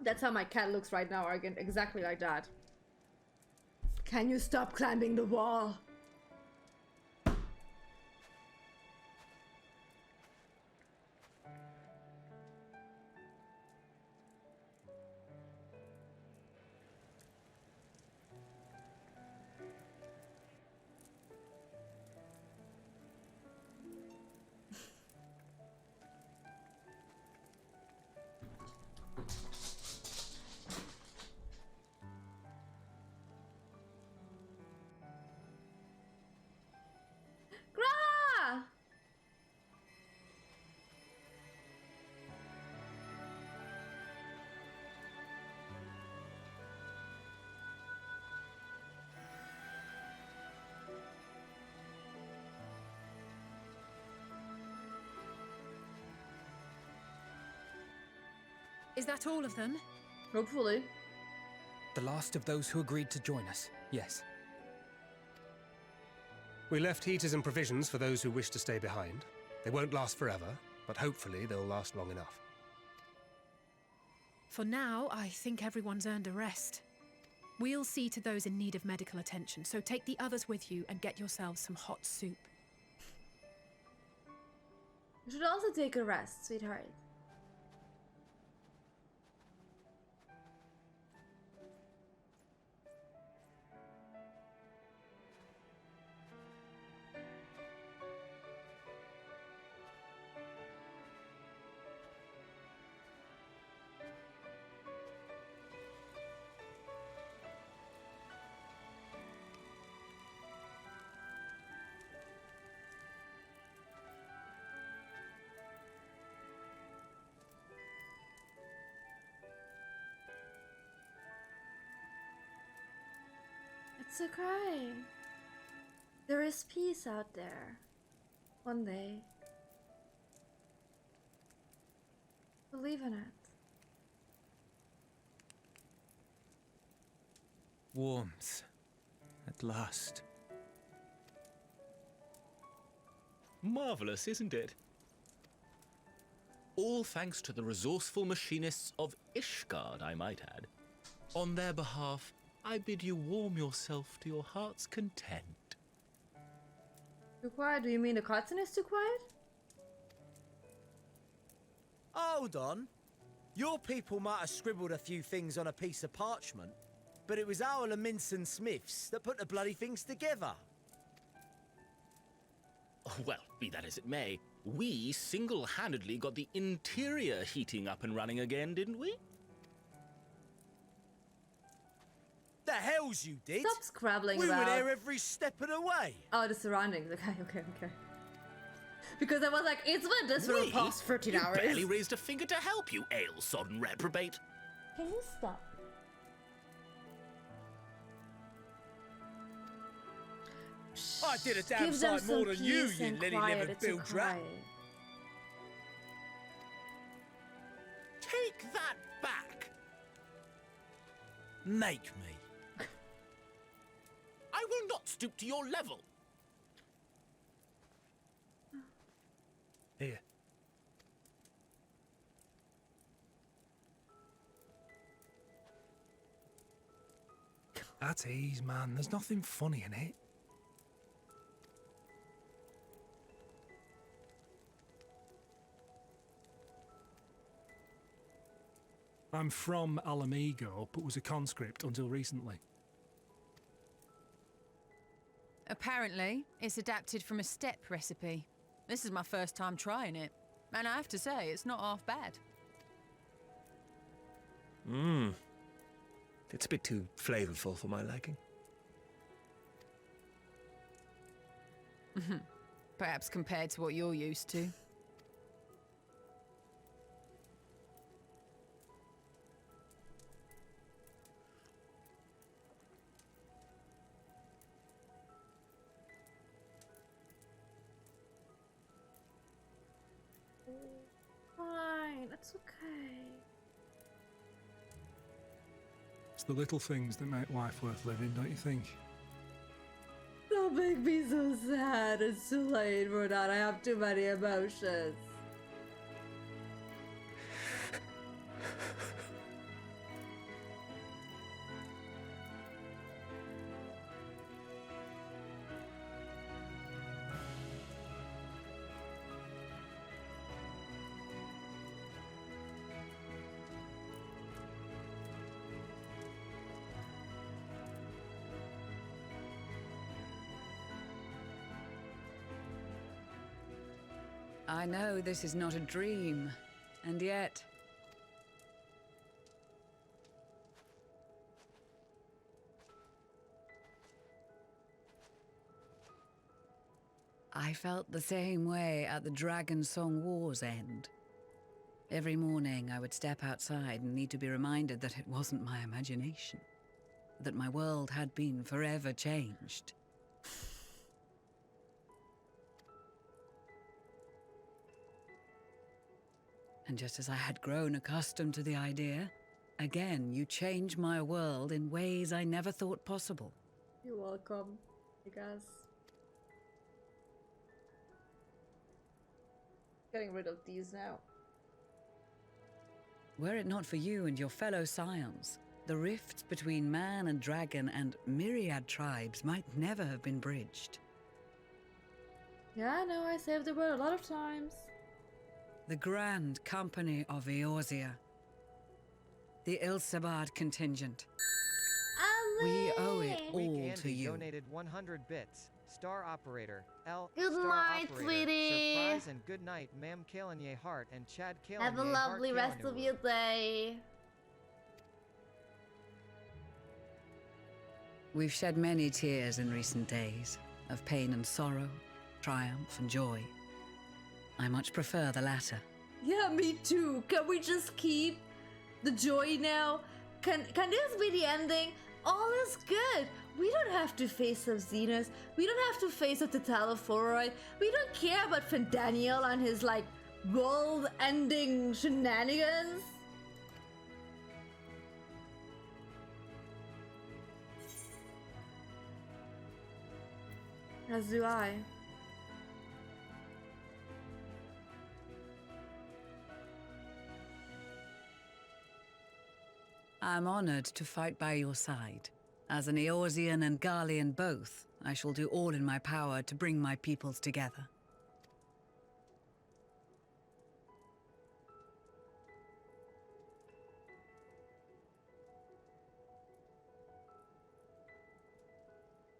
That's how my cat looks right now, Argent. Exactly like that. Can you stop climbing the wall? Gra! Is that all of them? Hopefully. The last of those who agreed to join us, yes. We left heaters and provisions for those who wish to stay behind. They won't last forever, but hopefully they'll last long enough. For now, I think everyone's earned a rest. We'll see to those in need of medical attention, so take the others with you and get yourselves some hot soup. You should also take a rest, sweetheart. It's okay. There is peace out there. One day. Believe in it. Warmth. At last. Marvelous, isn't it? All thanks to the resourceful machinists of Ishgard, I might add. On their behalf, I bid you warm yourself to your heart's content. Too quiet? Do you mean the cutscene is too quiet? Hold on. Your people might have scribbled a few things on a piece of parchment, but it was our Minson Smiths that put the bloody things together. Well, be that as it may, we single-handedly got the interior heating up and running again, didn't we? The hells you did! Stop scrabbling We about. were there every step of the way. Oh, the surroundings. Okay. Because I was like, it's been this for the past 13 hours. You barely raised a finger to help, you ale-sodden reprobate. Can you stop? I did a damn Give them sight more some than you, peace you and lily quiet, livered it's bilge rat. okay. Take that back! Make me. I will not stoop to your level. Here. At ease, man. There's nothing funny in it. I'm from Alamigo, but was a conscript until recently. Apparently, it's adapted from a steppe recipe. This is my first time trying it, and I have to say, it's not half bad. It's a bit too flavorful for my liking. Perhaps compared to what you're used to. Fine, it's okay. It's the little things that make life worth living, don't you think? Don't make me so sad. It's too late for that. I have too many emotions. I know this is not a dream, and yet... I felt the same way at the Dragon Song War's end. Every morning I would step outside and need to be reminded that it wasn't my imagination, that my world had been forever changed. And just as I had grown accustomed to the idea, again you change my world in ways I never thought possible. You're welcome, I guess. Getting rid of these now. Were it not for you and your fellow scions, the rifts between man and dragon and myriad tribes might never have been bridged. Yeah, no, I saved the world a lot of times. The Grand Company of Eorzea. The Ilsabard contingent. We owe it all to you. Donated 100 bits. Star Operator, L. Good Star night, Operator, sweetie. Surprise and good night, Ma'am Kalanye Hart and Chad Kalanye. Have a lovely rest of your day. We've shed many tears in recent days, of pain and sorrow, triumph and joy. I much prefer the latter. Yeah, me too. Can we just keep the joy now? Can this be the ending? All is good. We don't have to face some Xenos. We don't have to face a Tetaliforoid. We don't care about Fandaniel and his, like, world-ending shenanigans. As do I. I'm honored to fight by your side. As an Eorzean and Garlean both, I shall do all in my power to bring my peoples together.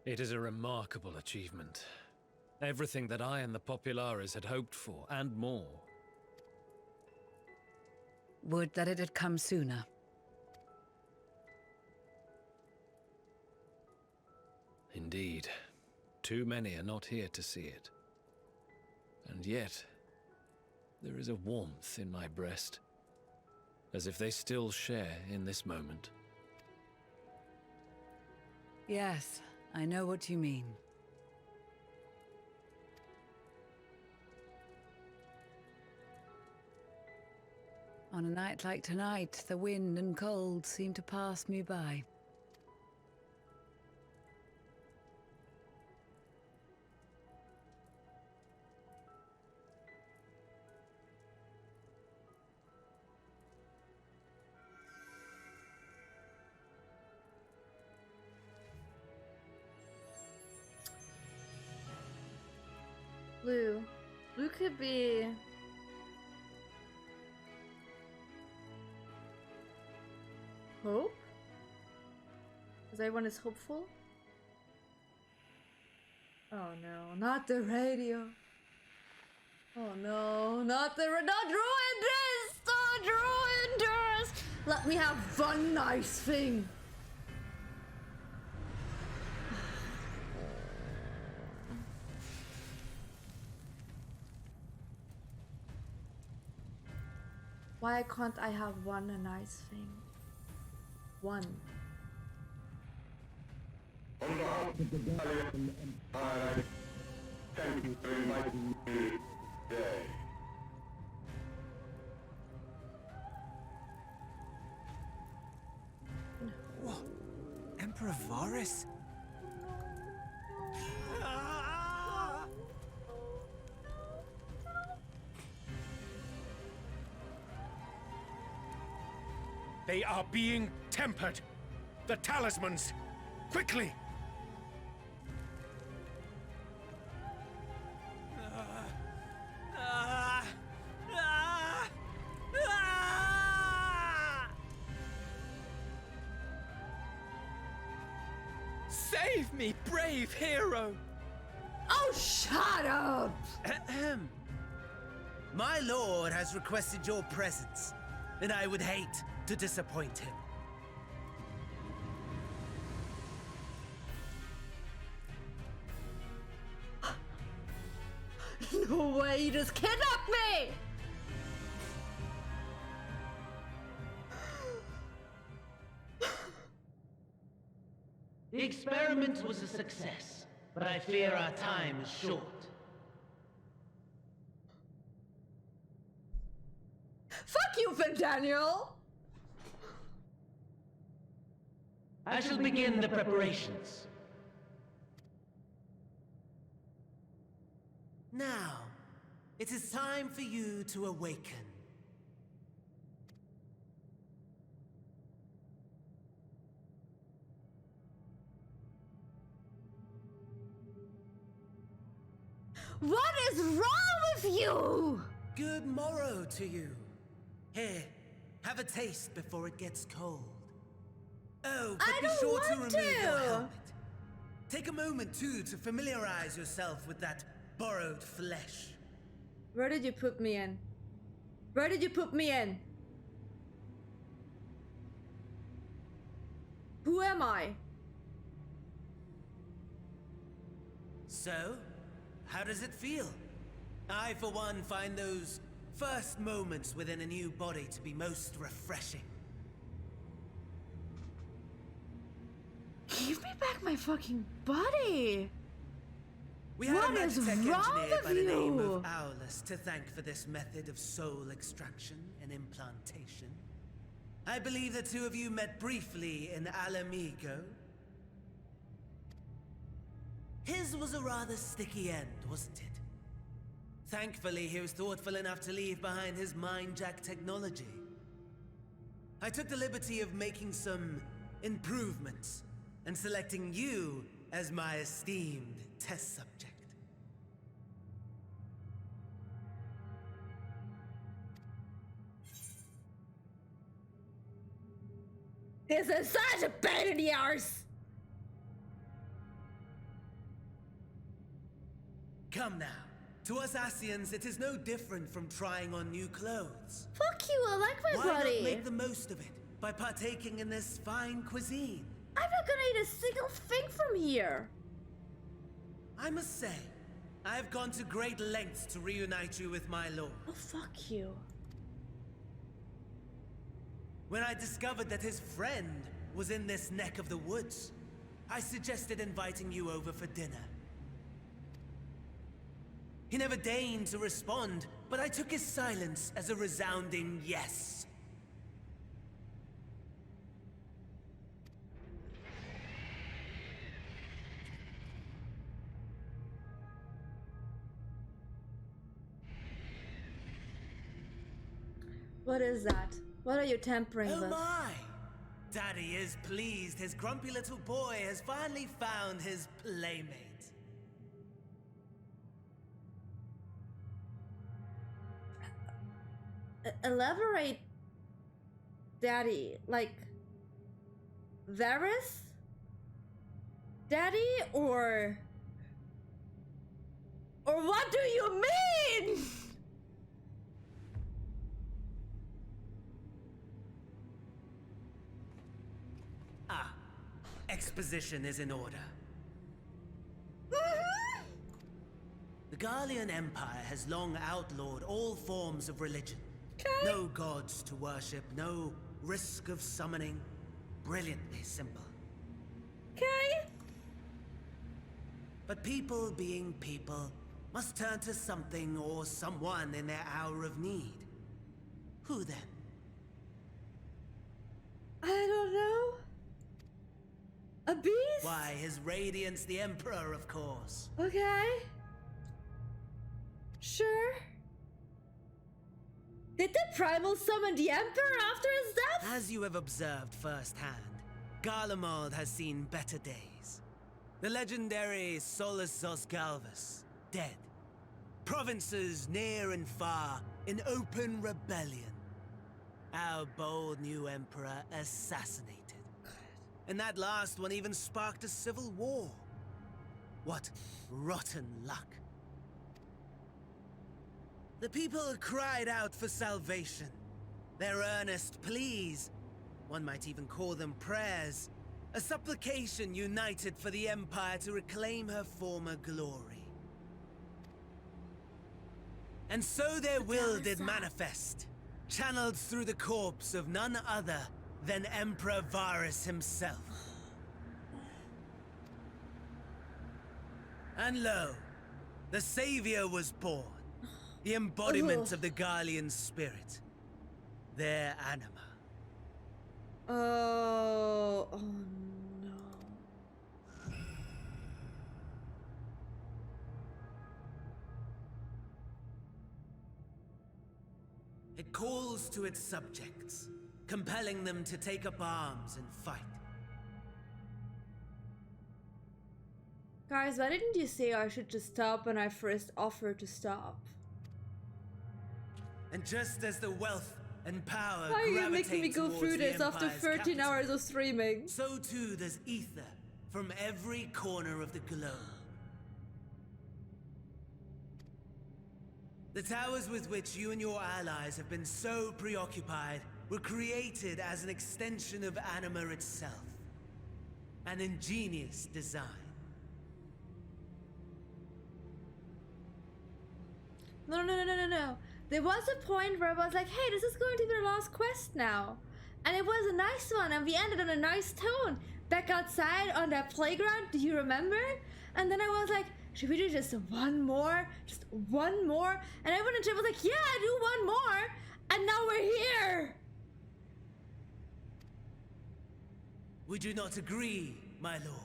It is a remarkable achievement. Everything that I and the Populares had hoped for, and more. Would that it had come sooner. Indeed. Too many are not here to see it. And yet, there is a warmth in my breast, as if they still share in this moment. Yes, I know what you mean. On a night like tonight, the wind and cold seem to pass me by. Blue. Blue could be... hope? Because everyone is hopeful? Oh no, not the radio. Oh no, not Ruinders! Not Ruinders! Let me have one nice thing. Why can't I have one a nice thing? One. On behalf of the Gallian Empire, thank you for inviting me today. What? Emperor Varus? They are being tempered. The talismans! Quickly! Save me, brave hero! Oh, shut up! My lord has requested your presence, and I would hate to disappoint him. No way, you just kidnapped me! The experiment was a success, but I fear our time is short. Fuck you, Finn Daniel! I shall begin the preparations. Now, it is time for you to awaken. What is wrong with you? Good morrow to you. Here, have a taste before it gets cold. Oh, but be sure to remove your helmet. Take a moment, too, to familiarize yourself with that borrowed flesh. Where did you put me in? Where did you put me in? Who am I? So, how does it feel? I, for one, find those first moments within a new body to be most refreshing. Give me back my fucking body! We had What a is Magitech wrong engineer by with the name you? of Aulus to thank for this method of soul extraction and implantation. I believe the two of you met briefly in Alamigo. His was a rather sticky end, wasn't it? Thankfully, he was thoughtful enough to leave behind his mind-jack technology. I took the liberty of making some improvements and selecting you as my esteemed test subject. This is such a pain in the arse! Come now. To us Asians, it is no different from trying on new clothes. Fuck you, I like my Why body! not make the most of it by partaking in this fine cuisine? I'm not gonna eat a single thing from here! I must say, I have gone to great lengths to reunite you with my lord. Oh, fuck you. When I discovered that his friend was in this neck of the woods, I suggested inviting you over for dinner. He never deigned to respond, but I took his silence as a resounding yes. What is that? What are you tampering Oh with? my! Daddy is pleased his grumpy little boy has finally found his playmate. Elaborate, Daddy. Like, Varys? Daddy, or what do you mean? Ah, exposition is in order. The Garlean Empire has long outlawed all forms of religion. No gods to worship, no risk of summoning. Brilliantly simple. Okay. But people being people must turn to something or someone in their hour of need. Who then? I don't know. A beast? Why, His Radiance the Emperor, of course. Okay. Sure. Did the Primal summon the Emperor after his death? As you have observed firsthand, Garlemald has seen better days. The legendary Solus Zosgalvus, dead. Provinces near and far in open rebellion. Our bold new emperor assassinated. And that last one even sparked a civil war. What rotten luck. The people cried out for salvation. Their earnest pleas, one might even call them prayers, a supplication united for the Empire to reclaim her former glory. And so their will did manifest, channeled through the corpse of none other than Emperor Varus himself. And lo, the Savior was born, the embodiment of the Garlean spirit, their anima. Oh no. It calls to its subjects, compelling them to take up arms and fight. Guys, why didn't you say I should just stop when I first offered to stop? And just as the wealth and power Why are you making me go towards through the this after Empire's 13 capital, hours of streaming? so too does ether from every corner of the globe. The towers with which you and your allies have been so preoccupied were created as an extension of Anima itself. An ingenious design. No. There was a point where I was like, hey, this is going to be the last quest now. And it was a nice one, and we ended on a nice tone. Back outside on that playground, do you remember? And then I was like, should we do just one more? Just one more? And everyone in chat was like, yeah, do one more. And now we're here. We do not agree, my lord.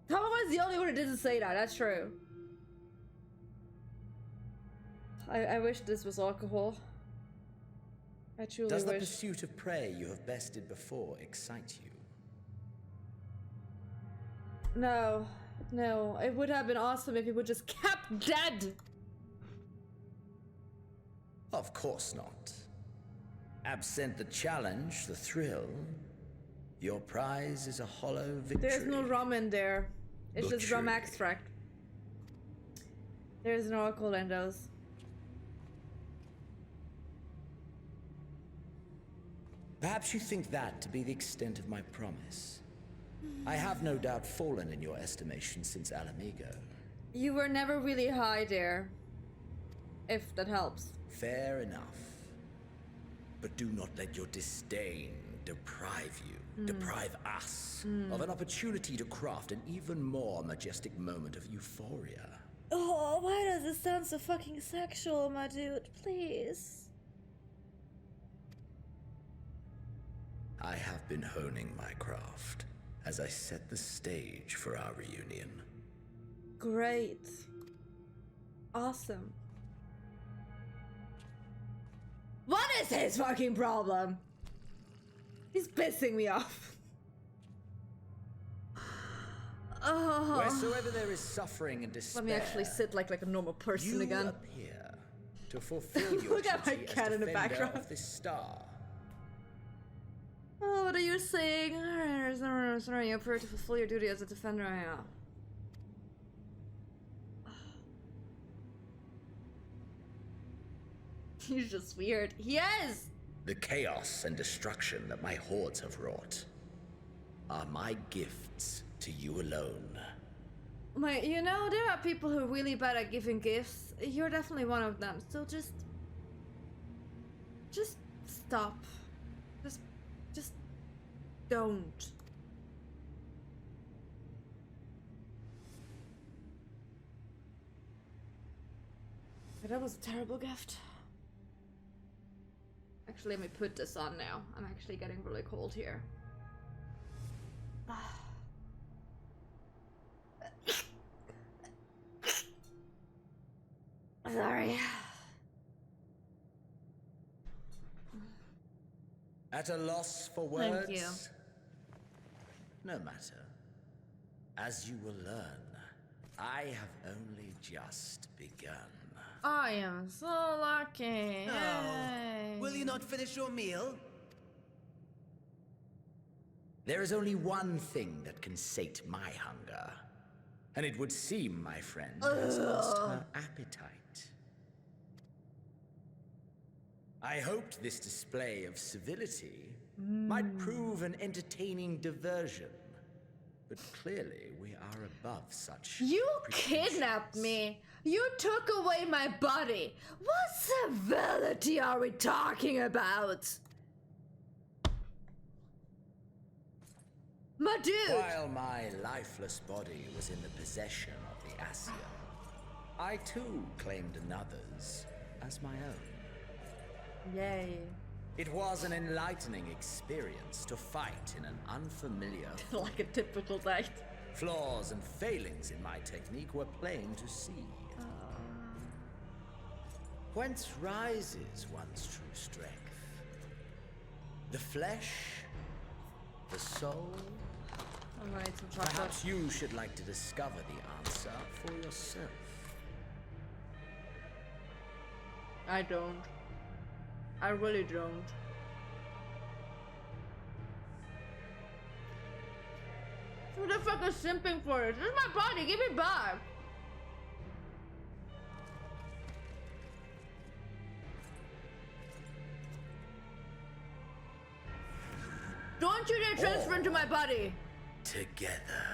Tom was the only one who didn't say that, that's true. I wish this was alcohol. I truly Does the wish. pursuit of prey you have bested before excite you? No, it would have been awesome if he would just kept dead. Of course not. Absent the challenge, the thrill, your prize is a hollow victory. There's no rum in there. It's just rum extract. There's no alcohol in those. Perhaps you think that to be the extent of my promise. I have no doubt fallen in your estimation since Alamigo. You were never really high there. If that helps. Fair enough. But do not let your disdain deprive you, deprive us, of an opportunity to craft an even more majestic moment of euphoria. Oh, why does it sound so fucking sexual, my dude? Please. I have been honing my craft as I set the stage for our reunion. Great. Awesome. What is his fucking problem? He's pissing me off. Oh. Wheresoever there is suffering and despair, Let me actually sit like a normal person you again. appear to fulfill your Look at my duty as cat in the defender background. of this star. Oh, what are you saying? Sorry, you appear to fulfill your duty as a defender. Yeah. He's just weird. He is! The chaos and destruction that my hordes have wrought are my gifts to you alone. You know, there are people who are really bad at giving gifts. You're definitely one of them. So just stop. Just don't. That was a terrible gift. Actually, let me put this on now. I'm actually getting really cold here. Sorry. At a loss for words? Thank you. No matter. As you will learn, I have only just begun. I am so lucky. Oh, Yay. will you not finish your meal? There is only one thing that can sate my hunger. And it would seem my friend has lost her appetite. I hoped this display of civility might prove an entertaining diversion. But clearly, we are above such. You kidnapped me. You took away my body. What civility are we talking about? My dude! While my lifeless body was in the possession of the Ascian, I too claimed another's as my own. Yay. It was an enlightening experience to fight in an unfamiliar like a typical knight. Flaws and failings in my technique were plain to see. Whence rises one's true strength? The flesh? The soul? Alright, some chocolate. Perhaps you should like to discover the answer for yourself. I don't. I really don't. Who the fuck is simping for it? This is my body, give it back! Don't you dare transfer into my body! Together.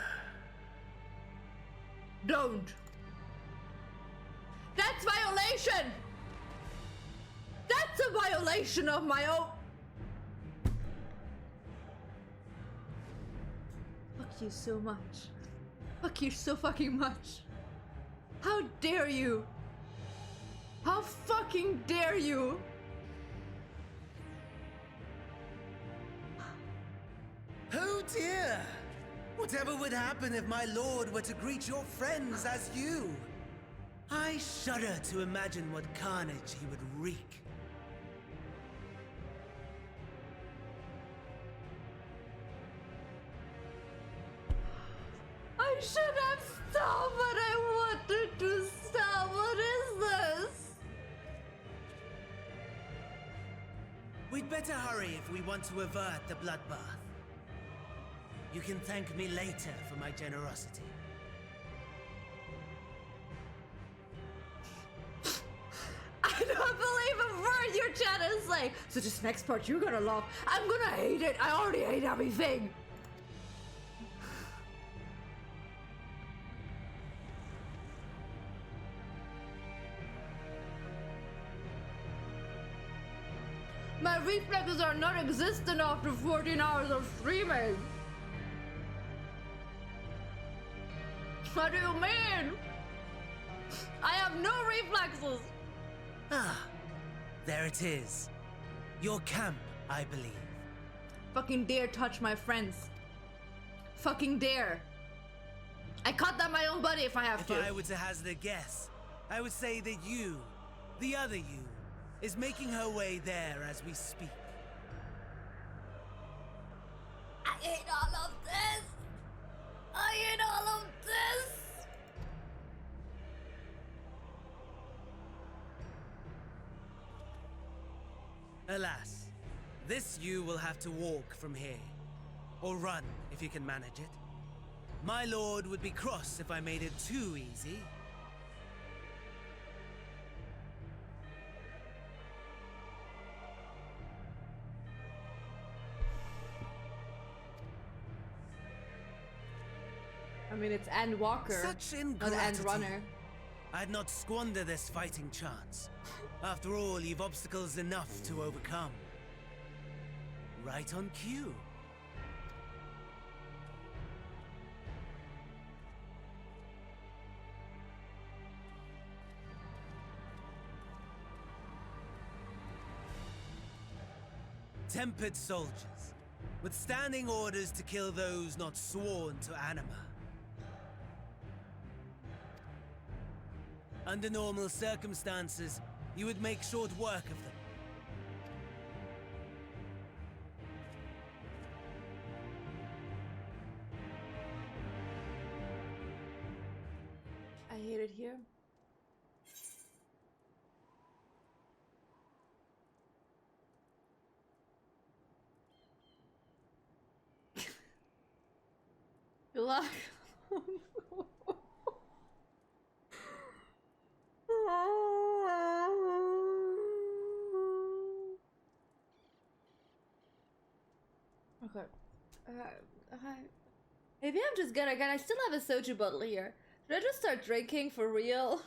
Don't! That's violation! That's a violation of my own. Fuck you so much. Fuck you so fucking much. How dare you? How fucking dare you? Oh dear! Whatever would happen if my lord were to greet your friends as you? I shudder to imagine what carnage he would wreak. I should have stopped, but I wanted to stop. What is this? We'd better hurry if we want to avert the bloodbath. You can thank me later for my generosity. I don't believe a word your chat is saying. So this next part you're gonna love. I'm gonna hate it. I already hate everything. My reflexes are not existent after 14 hours of streaming. What do you mean? I have no reflexes. Ah, there it is. Your camp, I believe. Fucking dare touch my friends. Fucking dare. I cut down my own body if I have to. If I were to hazard a guess, I would say that you, the other you, is making her way there as we speak. I hate all of this. I hate all of this. Alas, this you will have to walk from here. Or run, if you can manage it. My lord would be cross if I made it too easy. I mean, it's Endwalker, Such not Endrunner. I'd not squander this fighting chance. After all, you've obstacles enough to overcome. Right on cue. Tempered soldiers, withstanding orders to kill those not sworn to anima. Under normal circumstances, you would make short work of them. I hate it here. luck. Okay. Maybe I'm just gonna. I still have a soju bottle here. Should I just start drinking for real?